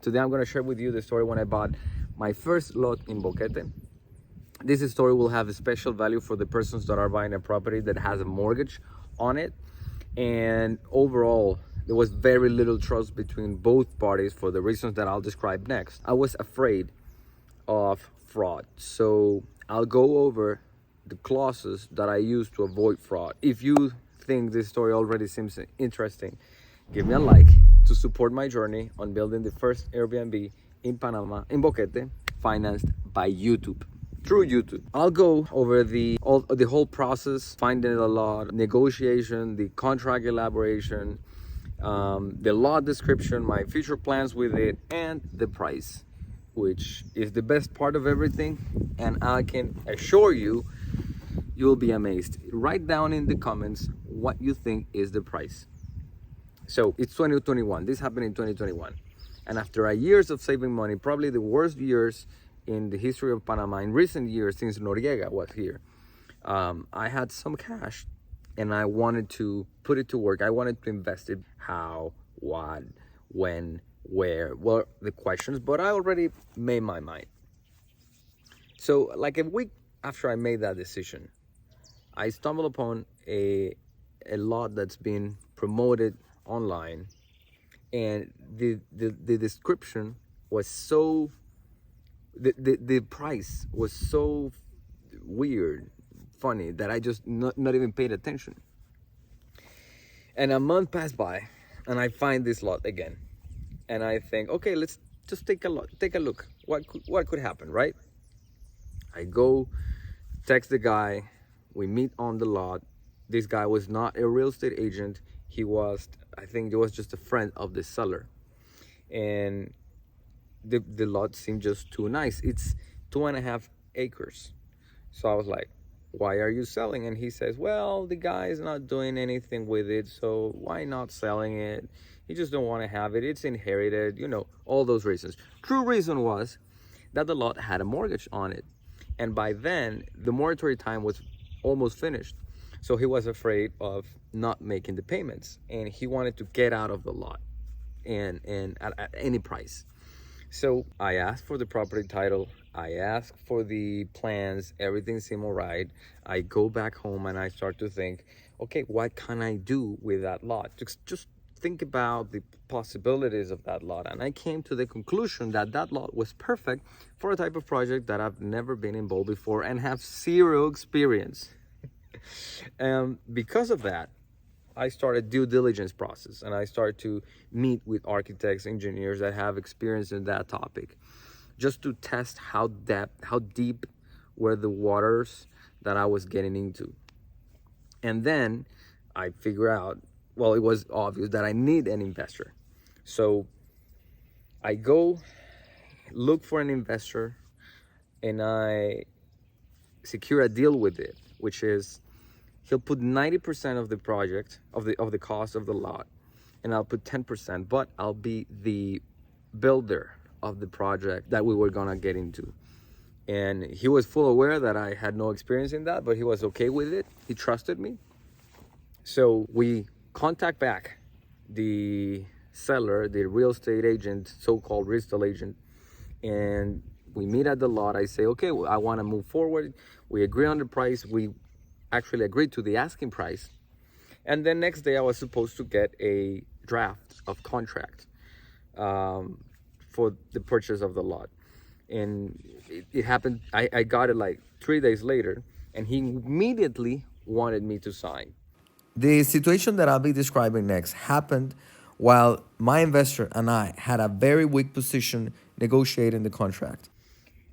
Today I'm going to share with you the story when I bought my first lot in Boquete. This story will have a special value for the persons that are buying a property that has a mortgage on it. And overall, there was very little trust between both parties for the reasons that I'll describe next. I was afraid of fraud, so I'll go over the clauses that I use to avoid fraud. If you think this story already seems interesting, give me a like to support my journey on building the first Airbnb in Panama, in Boquete, financed by YouTube. Through YouTube. I'll go over the whole process, finding a lot, negotiation, the contract elaboration, the law description, my future plans with it, and the price, which is the best part of everything. And I can assure you, you'll be amazed. Write down in the comments what you think is the price. So it's 2021. This happened in 2021. And after years of saving money, probably the worst years in the history of Panama in recent years since Noriega was here, I had some cash and I wanted to put it to work. I wanted to invest it. How, what, when, where were the questions, but I already made my mind. So like a week after I made that decision, I stumbled upon a lot that's been promoted online, and the description was so, the price was so weird, funny, that I just not even paid attention. And a month passed by and I find this lot again, and I think, okay, let's just take a look. What could happen, right? I go text the guy, we meet on the lot. This guy was not a real estate agent. He was, I think it was just a friend of the seller. And the lot seemed just too nice. It's 2.5 acres. So I was like, why are you selling? And he says, well, the guy is not doing anything with it, so why not selling it? He just don't want to have it. It's inherited, you know, all those reasons. True reason was that the lot had a mortgage on it. And by then, the moratory time was almost finished. So he was afraid of not making the payments, and he wanted to get out of the lot and at any price. So I asked for the property title, I asked for the plans, everything seemed all right. I go back home and I start to think, okay, what can I do with that lot? Just think about the possibilities of that lot. And I came to the conclusion that that lot was perfect for a type of project that I've never been involved before and have zero experience. Because of that, I started due diligence process, and I started to meet with architects, engineers that have experience in that topic, just to test how deep were the waters that I was getting into. And then I figured out, well, it was obvious that I need an investor. So I go look for an investor and I secure a deal with it, which is he'll put 90% of the project, of the cost of the lot, and I'll put 10%, but I'll be the builder of the project that we were gonna get into. And he was full aware that I had no experience in that, but he was okay with it. He trusted me. So we contact back the seller, the real estate agent, so-called real estate agent, and we meet at the lot. I say, okay, well, I wanna move forward. We agree on the price. We actually agreed to the asking price. And then next day I was supposed to get a draft of contract for the purchase of the lot. And it happened, I got it like 3 days later, and he immediately wanted me to sign. The situation that I'll be describing next happened while my investor and I had a very weak position negotiating the contract.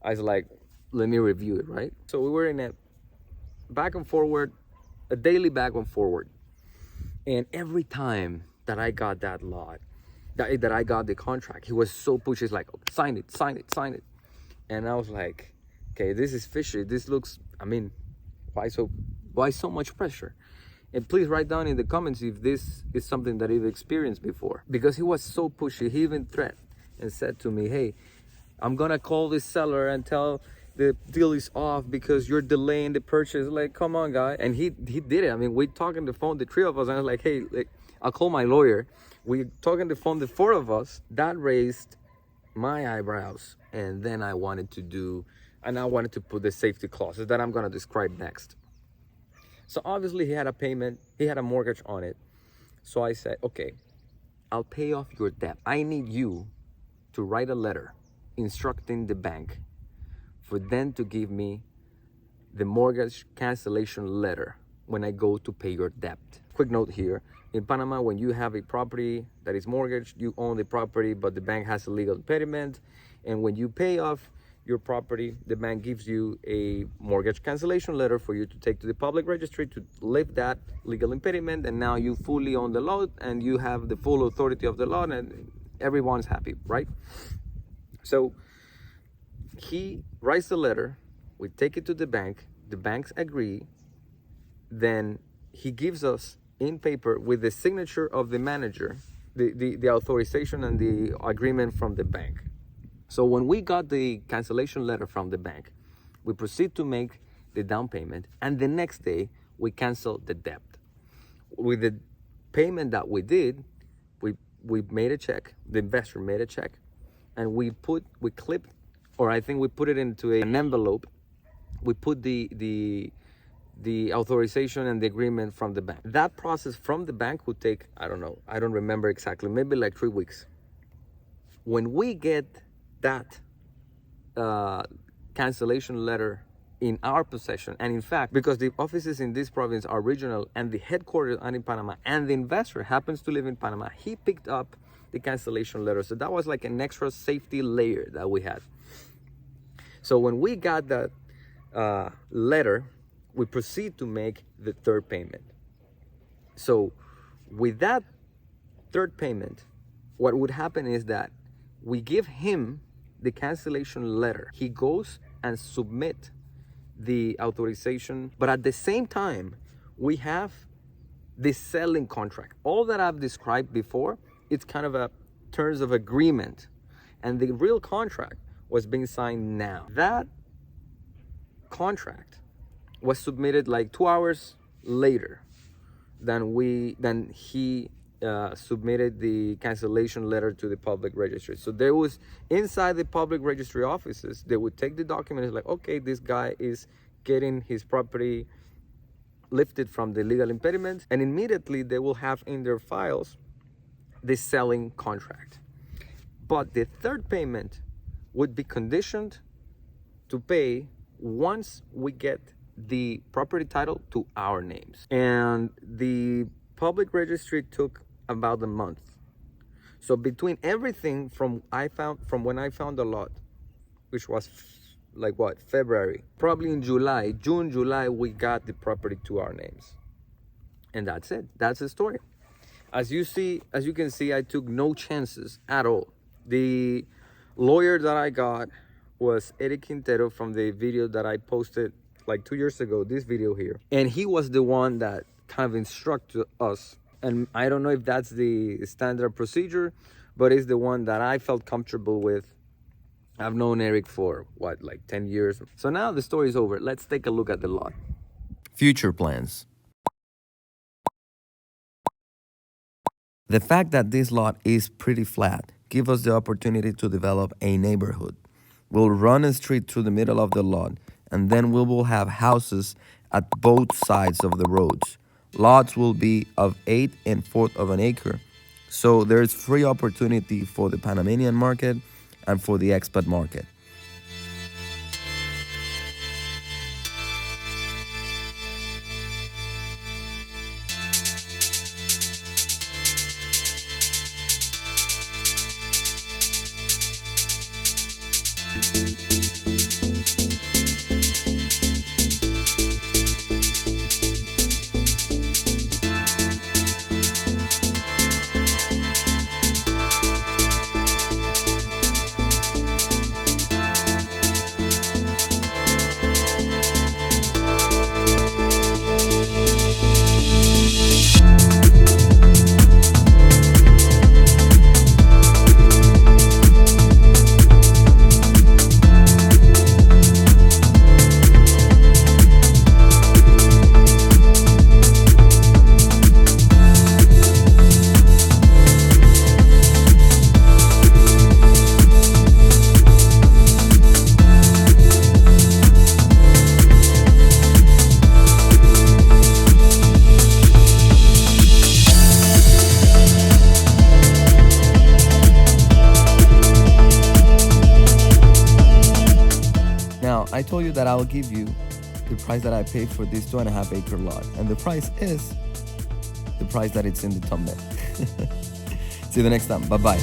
I was like, let me review it, right? So we were in a back and forward, a daily back and forward. And every time that I got that lot, that I got the contract, he was so pushy. He's like, sign it, sign it, sign it. And I was like, okay, this is fishy. This looks, I mean, why so much pressure? And please write down in the comments if this is something that you've experienced before. Because he was so pushy, he even threatened and said to me, hey, I'm gonna call this seller and tell the deal is off because you're delaying the purchase. Like, come on, guy. And he did it. I mean, we talked on the phone, the three of us, and I was like, hey, I'll call my lawyer. We talked on the phone, the four of us. That raised my eyebrows, and then I wanted to put the safety clauses that I'm gonna describe next. So obviously he had a mortgage on it. So I said, okay, I'll pay off your debt. I need you to write a letter instructing the bank for them to give me the mortgage cancellation letter when I go to pay your debt. Quick note here, in Panama, when you have a property that is mortgaged, you own the property, but the bank has a legal impediment. And when you pay off your property, the bank gives you a mortgage cancellation letter for you to take to the public registry to lift that legal impediment. And now you fully own the lot and you have the full authority of the lot and everyone's happy, right? So he writes the letter, we take it to the banks agree, then he gives us in paper with the signature of the manager, the authorization and the agreement from the bank. So when we got the cancellation letter from the bank, we proceed to make the down payment, and the next day we cancel the debt. With the payment that we did, we made a check, the investor made a check, and we clipped, or I think we put it into an envelope. We put the authorization and the agreement from the bank. That process from the bank would take, I don't remember exactly, maybe like 3 weeks. When we get that cancellation letter in our possession, and in fact, because the offices in this province are regional and the headquarters are in Panama and the investor happens to live in Panama, he picked up the cancellation letter. So that was like an extra safety layer that we had. So when we got that letter, we proceed to make the third payment. So with that third payment, what would happen is that we give him the cancellation letter. He goes and submit the authorization, but at the same time, we have the selling contract. All that I've described before, it's kind of a terms of agreement, and the real contract was being signed now. That contract was submitted like 2 hours later than he submitted the cancellation letter to the public registry. So there was, inside the public registry offices, they would take the document, like, okay, this guy is getting his property lifted from the legal impediment, and immediately they will have in their files the selling contract. But the third payment would be conditioned to pay once we get the property title to our names. And the public registry took about a month. So between everything from when I found the lot, which was like what, February, probably in June, July, we got the property to our names. And that's it. That's the story. As you can see, I took no chances at all. The lawyer that I got was Eric Quintero from the video that I posted like 2 years ago, this video here. And he was the one that kind of instructed us. And I don't know if that's the standard procedure, but it's the one that I felt comfortable with. I've known Eric for like 10 years. So now the story is over. Let's take a look at the lot. Future plans. The fact that this lot is pretty flat gives us the opportunity to develop a neighborhood. We'll run a street through the middle of the lot, and then we will have houses at both sides of the roads. Lots will be of 1/8 and 1/4 of an acre, so there's free opportunity for the Panamanian market and for the expat market. I told you that I'll give you the price that I paid for this 2.5 acre lot. And the price is the price that it's in the thumbnail. See you the next time. Bye-bye.